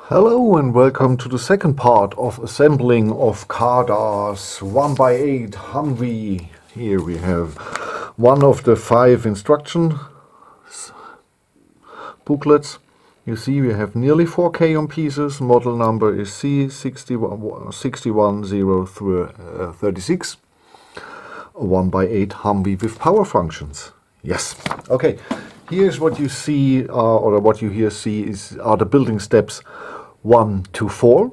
Hello and welcome to the second part of assembling of Cada's 1x8 Humvee. Here we have one of the 5 instruction booklets. You see we have nearly 4K on pieces. Model number is C61036. A 1x8 Humvee with power functions. Yes. Okay. Here's what you see, or what you here see are the building steps 1 to 4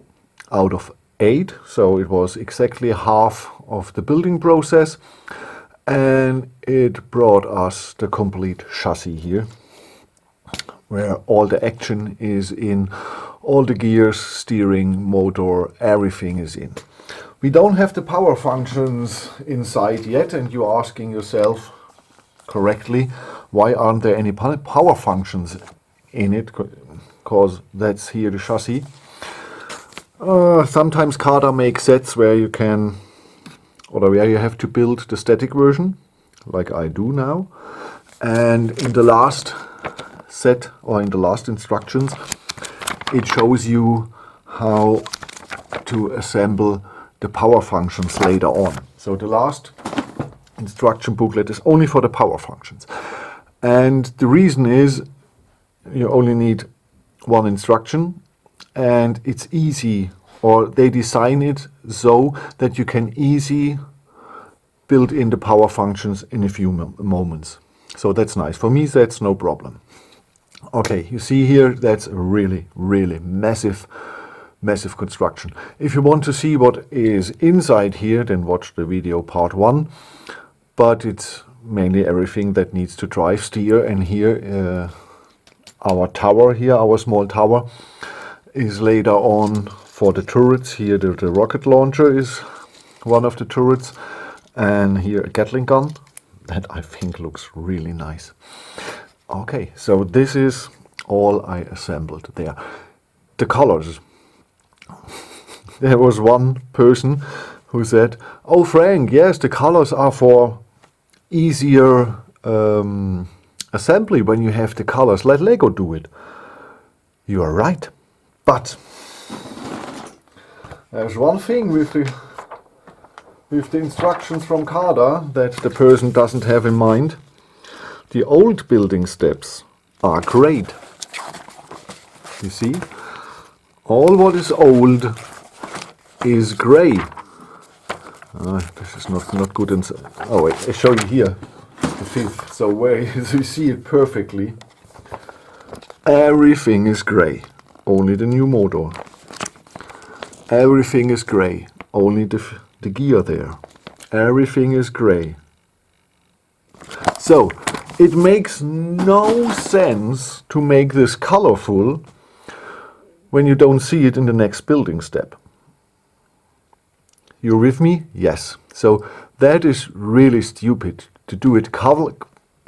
out of 8. So it was exactly half of the building process, and it brought us the complete chassis here, where all the action is in, all the gears, steering, motor, everything is in. We don't have the power functions inside yet, and you're asking yourself correctly, why aren't there any power functions in it? Because that's here the chassis. Sometimes Cada makes sets where you can, or where you have to build the static version, like I do now. And in the last set, or in the last instructions, it shows you how to assemble the power functions later on. So the last instruction booklet is only for the power functions. And the reason is you only need one instruction, and it's easy, or they design it so that you can easily build in the power functions in a few moments. So that's nice. For me, that's no problem. Okay, you see here, that's a really, really massive construction. If you want to see what is inside here, then watch the video part 1. But it's mainly everything that needs to drive, steer, and here our tower here, our small tower, is later on for the turrets. Here the rocket launcher is one of the turrets, and here a Gatling gun that I think looks really nice. Okay, so this is all I assembled there. The colors. There was one person who said, "Oh Frank, yes, the colors are for easier assembly when you have the colors. Let Lego do it." You are right, but there's one thing with the instructions from Cada that the person doesn't have in mind. The old building steps are great. You see, all what is old is grey. This is not good. Oh wait, I show you here the 5th. So where you see it perfectly, everything is grey. Only the new motor. Everything is grey. Only the gear there. Everything is grey. So it makes no sense to make this colorful when you don't see it in the next building step. You're with me? Yes. So that is really stupid to do it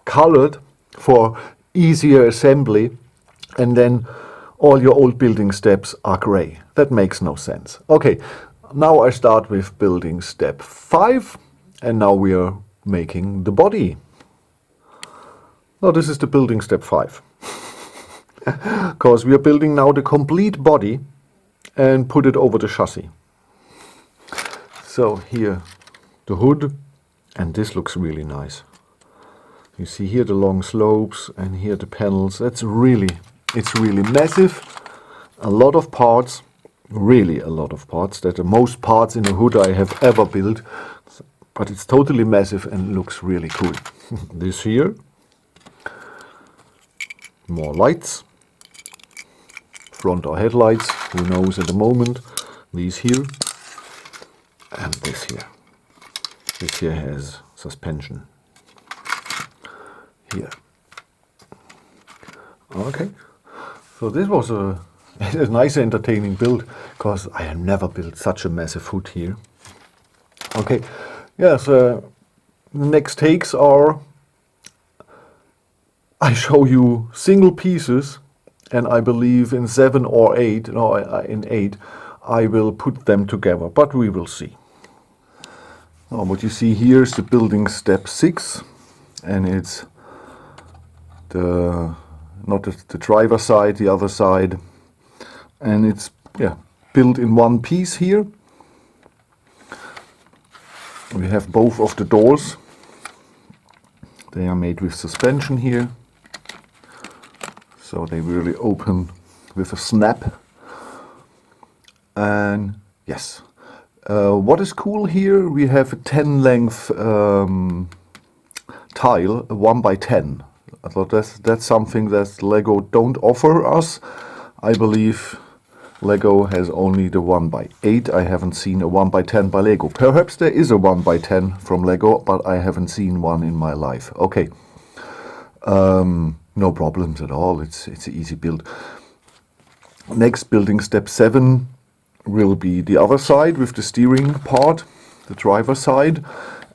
colored for easier assembly, and then all your old building steps are grey. That makes no sense. Okay, now I start with building step 5, and now we are making the body. Now this is the building step 5. Because we are building now the complete body and put it over the chassis. So here the hood, and this looks really nice. You see here the long slopes, and here the panels. It's really massive. A lot of parts, really a lot of parts. That's the most parts in a hood I have ever built. But it's totally massive and looks really cool. This here, more lights, front or headlights, who knows at the moment. These here. And this here. This here has suspension. Here. Okay. So this was a nice entertaining build, because I have never built such a massive hood here. Okay. Yes, the next takes are, I show you single pieces, and I believe in 7 or 8, no, in 8, I will put them together, but we will see. Now what you see here is the building step 6, and it's not the driver side, the other side and it's built in one piece here. We have both of the doors. They are made with suspension here, so they really open with a snap. And yes, what is cool here, we have a 10 length tile, a 1x10. I thought that's something that Lego don't offer us. I believe Lego has only the 1x8. I haven't seen a 1x10 by Lego. Perhaps there is a 1x10 from Lego, but I haven't seen one in my life. Okay, no problems at all. It's an easy build. Next, building step 7 will be the other side with the steering part, the driver side,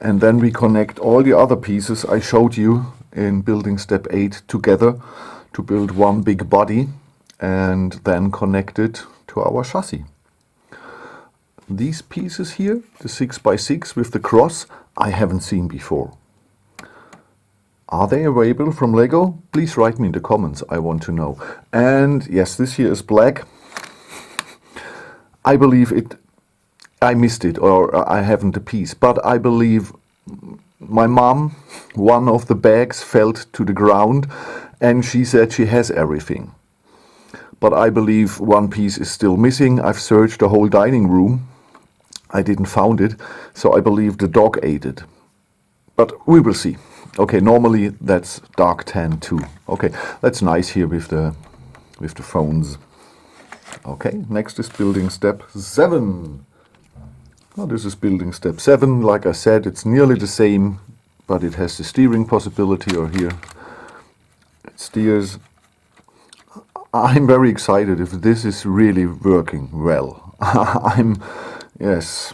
and then we connect all the other pieces I showed you in building step 8 together to build one big body and then connect it to our chassis. These pieces here, the 6x6 with the cross, I haven't seen before. Are they available from Lego? Please write me in the comments, I want to know. And yes, this here is black. I believe I missed it, or I haven't a piece, but I believe my mom, one of the bags fell to the ground and she said she has everything. But I believe one piece is still missing. I've searched the whole dining room. I didn't found it, so I believe the dog ate it. But we will see. Okay, normally that's dark tan too. Okay, that's nice here with the phones. Okay, next is building step 7. Well, this is building step 7. Like I said, it's nearly the same, but it has the steering possibility, or here it steers. I'm very excited if this is really working well. Yes.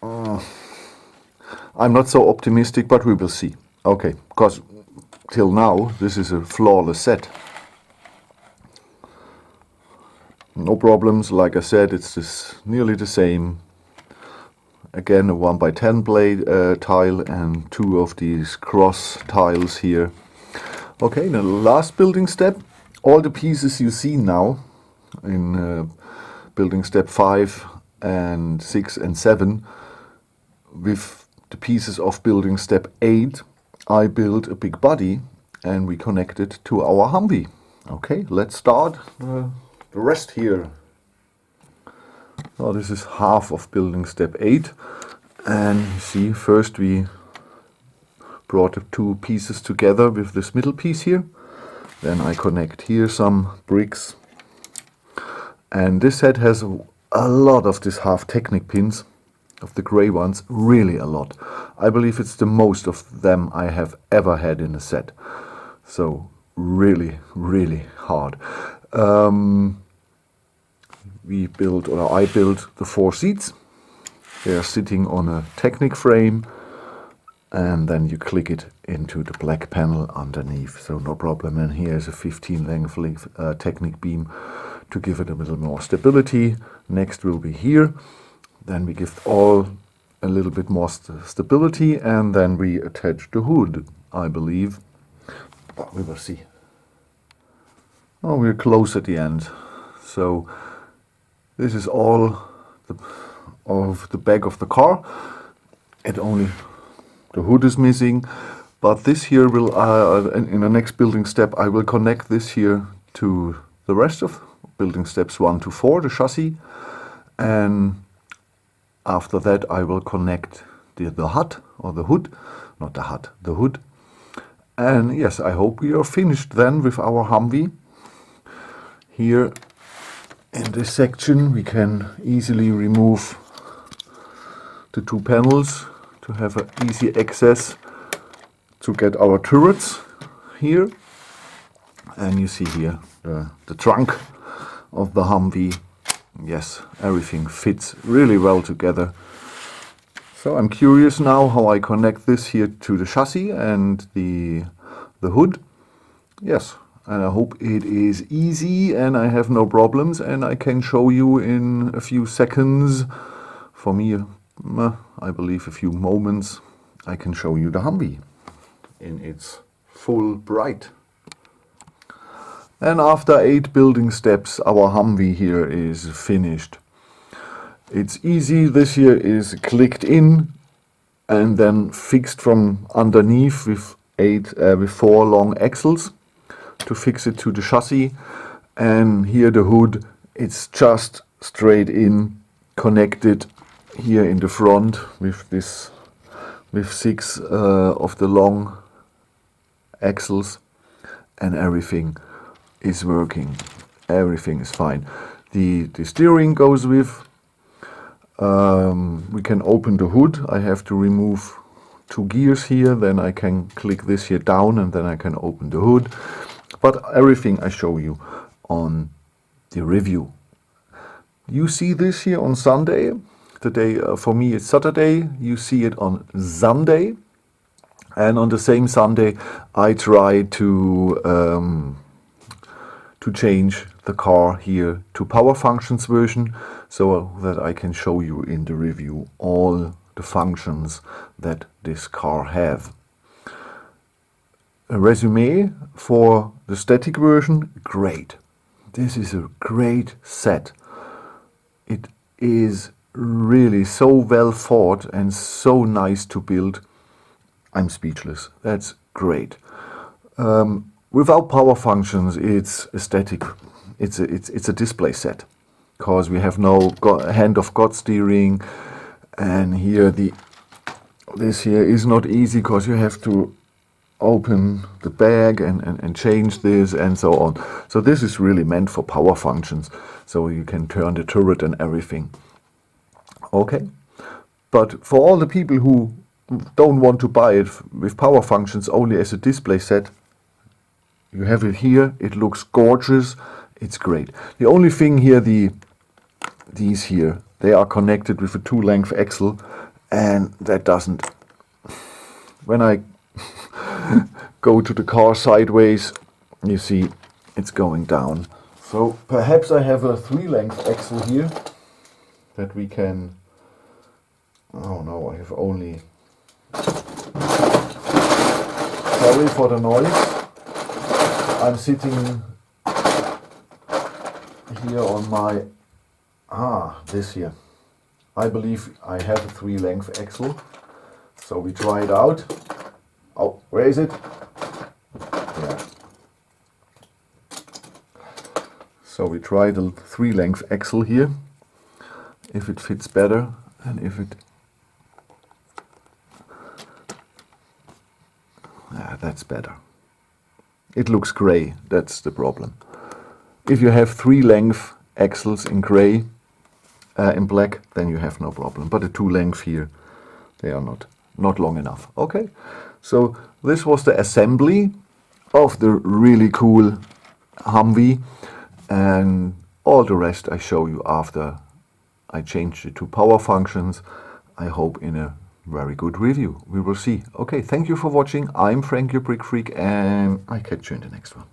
I'm not so optimistic, but we will see. Okay, because till now this is a flawless set. No problems, like I said, it's just nearly the same. Again, a 1x10 blade tile and 2 of these cross tiles here. Okay, the last building step, all the pieces you see now in building step 5 and 6 and 7, with the pieces of building step 8, I built a big body and we connect it to our Humvee. Okay, let's start the rest here. So this is half of building step 8, and you see, first we brought the 2 pieces together with this middle piece here. Then I connect here some bricks, and this set has a lot of these half Technic pins, of the gray ones, really a lot. I believe it's the most of them I have ever had in a set, so really hard. I built the 4 seats. They are sitting on a Technic frame, and then you click it into the black panel underneath, so no problem. And here's a 15 length Technic beam to give it a little more stability. Next will be here. Then we give all a little bit more stability, and then we attach the hood, I believe. But we will see. Oh, we're close at the end. So this is all of the back of the car. The hood is missing, but this here will, in the next building step, I will connect this here to the rest of building steps 1 to 4, the chassis, and after that I will connect the hut, or the hood, not the hut, the hood. And yes, I hope we are finished then with our Humvee. Here in this section we can easily remove the 2 panels to have an easy access to get our turrets here. And you see here the trunk of the Humvee. Yes, everything fits really well together. So I'm curious now how I connect this here to the chassis and the hood. Yes, and I hope it is easy and I have no problems, and I can show you in a few seconds. For me, I believe a few moments, I can show you the Humvee in its full bright. And after 8 building steps, our Humvee here is finished. It's easy. This here is clicked in and then fixed from underneath with 4 long axles to fix it to the chassis. And here the hood, it's just straight in, connected here in the front with 6 of the long axles, and everything is working. Everything is fine. The steering goes with. We can open the hood. I have to remove 2 gears here, then I can click this here down and then I can open the hood. But everything I show you on the review. You see this here on Sunday. Today for me it's Saturday. You see it on Sunday. And on the same Sunday I try to change the car here to power functions version, so that I can show you in the review all the functions that this car have. A resume for the static version, great. This is a great set. It is really so well thought and so nice to build. I'm speechless. That's great. Without power functions, it's a static. It's a display set, because we have no hand of God steering, and here this here is not easy because you have to open the bag and change this and so on. So this is really meant for power functions, so you can turn the turret and everything. Okay, but for all the people who don't want to buy it with power functions, only as a display set, you have it here. It looks gorgeous. It's great. The only thing here, these here, they are connected with a 2-length axle, and that doesn't. When I go to the car sideways, you see it's going down. So perhaps I have a 3-length axle here that we can. Oh no, I have only. Sorry for the noise. I'm sitting here on my, this here. I believe I have a 3-length axle. So we try it out. Oh, where is it? Yeah. So we try the 3-length axle here. If it fits better and if it... that's better. It looks grey, that's the problem. If you have 3-length axles in grey, in black, then you have no problem. But the 2-length here, they are not long enough. Okay, so this was the assembly of the really cool Humvee, and all the rest I show you after I changed it to power functions. I hope in a very good review. We will see. Okay, thank you for watching. I'm Frank, your Brick Freak, and I catch you in the next one.